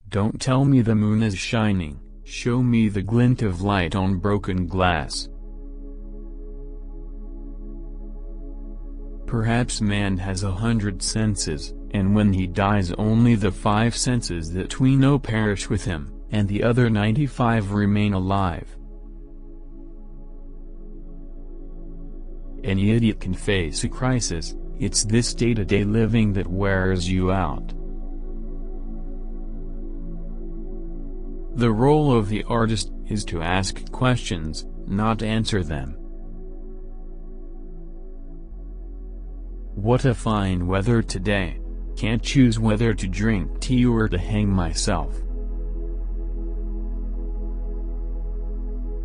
Don't tell me the moon is shining, show me the glint of light on broken glass. Perhaps man has 100 senses, and when he dies only the 5 senses that we know perish with him, and the other 95 remain alive. Any idiot can face a crisis, it's this day-to-day living that wears you out. The role of the artist is to ask questions, not answer them. What a fine weather today. Can't choose whether to drink tea or to hang myself.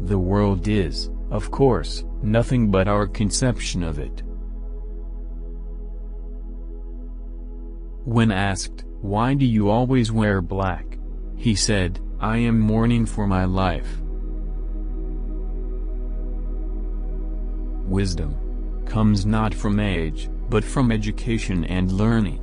The world is, of course, nothing but our conception of it. When asked, "Why do you always wear black?" he said, "I am mourning for my life." Wisdom comes not from age, but from education and learning.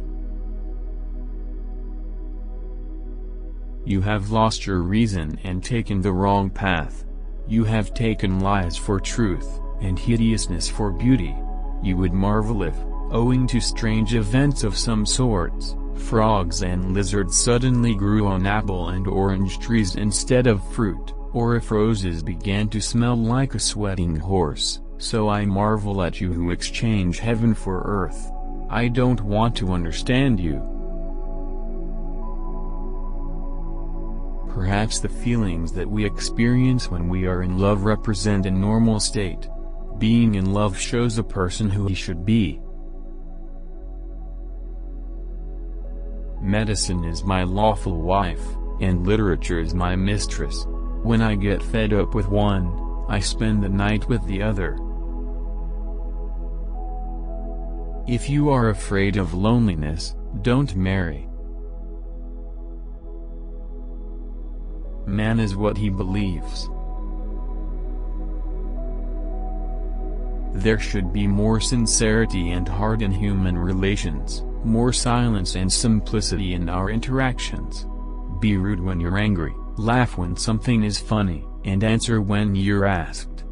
You have lost your reason and taken the wrong path. You have taken lies for truth, and hideousness for beauty. You would marvel if, owing to strange events of some sorts, frogs and lizards suddenly grew on apple and orange trees instead of fruit, or if roses began to smell like a sweating horse. So I marvel at you who exchange heaven for earth. I don't want to understand you. Perhaps the feelings that we experience when we are in love represent a normal state. Being in love shows a person who he should be. Medicine is my lawful wife, and literature is my mistress. When I get fed up with one, I spend the night with the other. If you are afraid of loneliness, don't marry. Man is what he believes. There should be more sincerity and heart in human relations, more silence and simplicity in our interactions. Be rude when you're angry, laugh when something is funny, and answer when you're asked.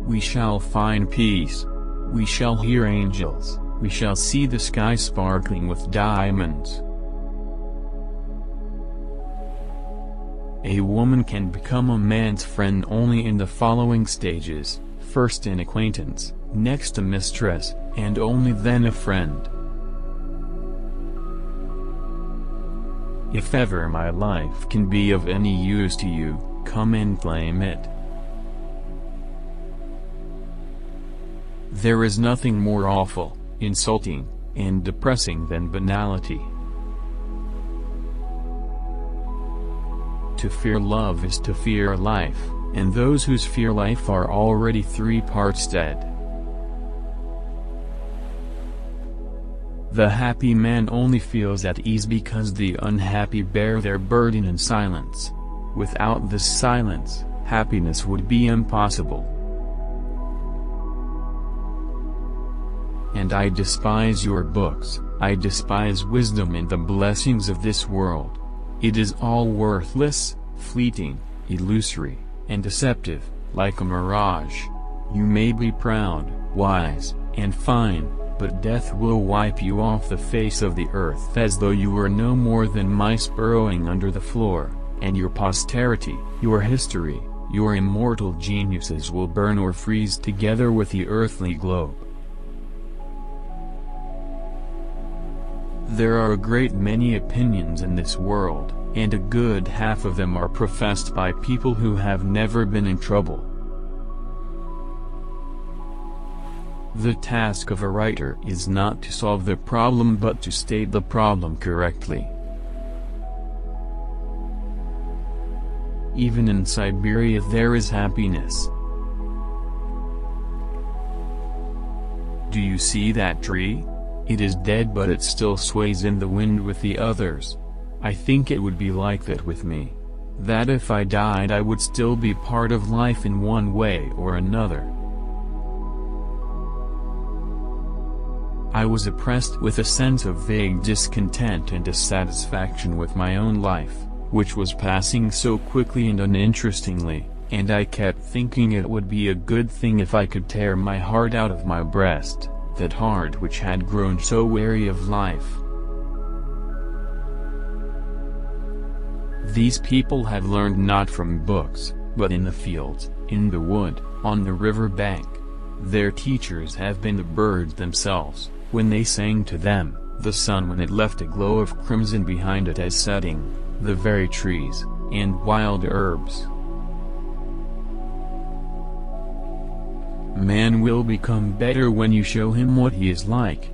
We shall find peace. We shall hear angels. We shall see the sky sparkling with diamonds. A woman can become a man's friend only in the following stages: first an acquaintance, next a mistress, and only then a friend. If ever my life can be of any use to you, come and claim it. There is nothing more awful, insulting, and depressing than banality. To fear love is to fear life, and those who fear life are already 3 parts dead. The happy man only feels at ease because the unhappy bear their burden in silence. Without this silence, happiness would be impossible. And I despise your books, I despise wisdom and the blessings of this world. It is all worthless, fleeting, illusory, and deceptive, like a mirage. You may be proud, wise, and fine, but death will wipe you off the face of the earth as though you were no more than mice burrowing under the floor, and your posterity, your history, your immortal geniuses will burn or freeze together with the earthly globe. There are a great many opinions in this world, and a good half of them are professed by people who have never been in trouble. The task of a writer is not to solve the problem but to state the problem correctly. Even in Siberia there is happiness. Do you see that tree? It is dead but it still sways in the wind with the others. I think it would be like that with me. That if I died I would still be part of life in one way or another. I was oppressed with a sense of vague discontent and dissatisfaction with my own life, which was passing so quickly and uninterestingly, and I kept thinking it would be a good thing if I could tear my heart out of my breast, that heart which had grown so weary of life. These people have learned not from books, but in the fields, in the wood, on the river bank. Their teachers have been the birds themselves, when they sang to them, the sun when it left a glow of crimson behind it as setting, the very trees, and wild herbs. Man will become better when you show him what he is like.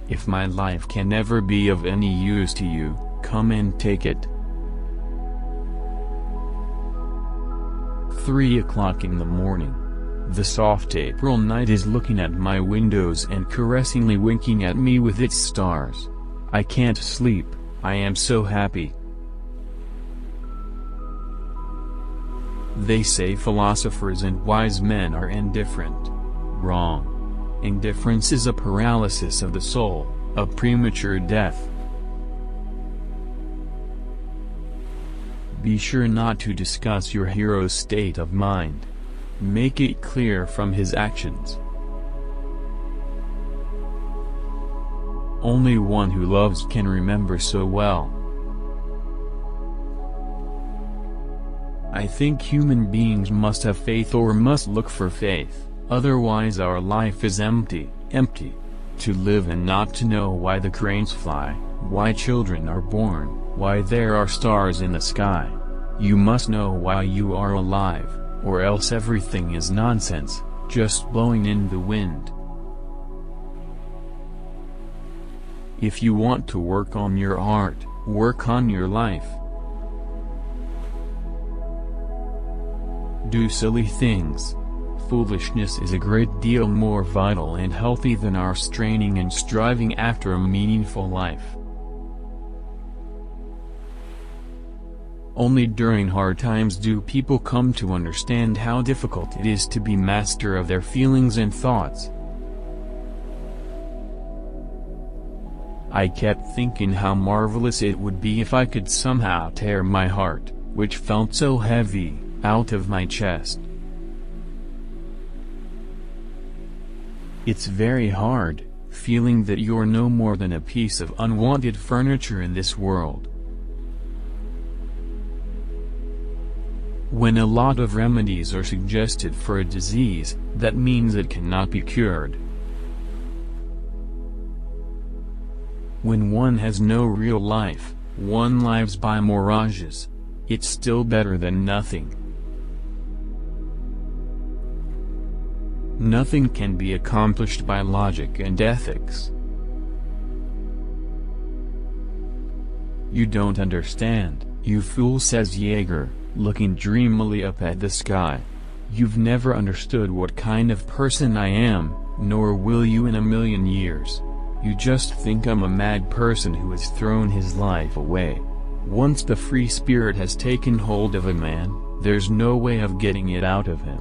If my life can never be of any use to you, come and take it. 3 o'clock in the morning. The soft April night is looking at my windows and caressingly winking at me with its stars. I can't sleep, I am so happy. They say philosophers and wise men are indifferent. Wrong. Indifference is a paralysis of the soul, a premature death. Be sure not to discuss your hero's state of mind. Make it clear from his actions. Only one who loves can remember so well. I think human beings must have faith or must look for faith, otherwise our life is empty, empty. To live and not to know why the cranes fly, why children are born, why there are stars in the sky. You must know why you are alive, or else everything is nonsense, just blowing in the wind. If you want to work on your art, work on your life. Do silly things. Foolishness is a great deal more vital and healthy than our straining and striving after a meaningful life. Only during hard times do people come to understand how difficult it is to be master of their feelings and thoughts. I kept thinking how marvelous it would be if I could somehow tear my heart, which felt so heavy, out of my chest. It's very hard, feeling that you're no more than a piece of unwanted furniture in this world. When a lot of remedies are suggested for a disease, that means it cannot be cured. When one has no real life, one lives by mirages. It's still better than nothing. Nothing can be accomplished by logic and ethics. You don't understand, you fool, says Jaeger, looking dreamily up at the sky. You've never understood what kind of person I am, nor will you in a million years. You just think I'm a mad person who has thrown his life away. Once the free spirit has taken hold of a man, there's no way of getting it out of him.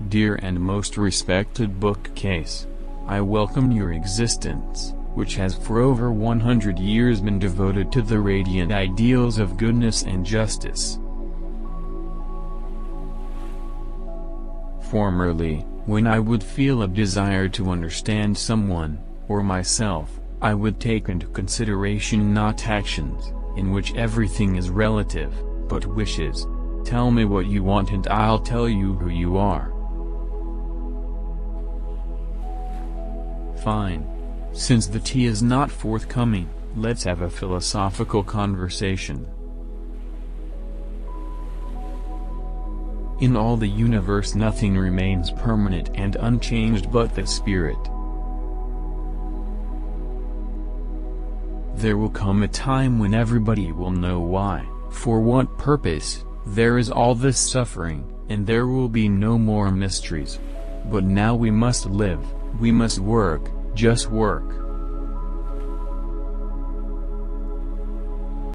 Dear and most respected bookcase, I welcome your existence, which has for over 100 years been devoted to the radiant ideals of goodness and justice. Formerly, when I would feel a desire to understand someone, or myself, I would take into consideration not actions, in which everything is relative, but wishes. Tell me what you want and I'll tell you who you are. Fine. Since the tea is not forthcoming, let's have a philosophical conversation. In all the universe nothing remains permanent and unchanged but the spirit. There will come a time when everybody will know why, for what purpose, there is all this suffering, and there will be no more mysteries. But now we must live, we must work, just work.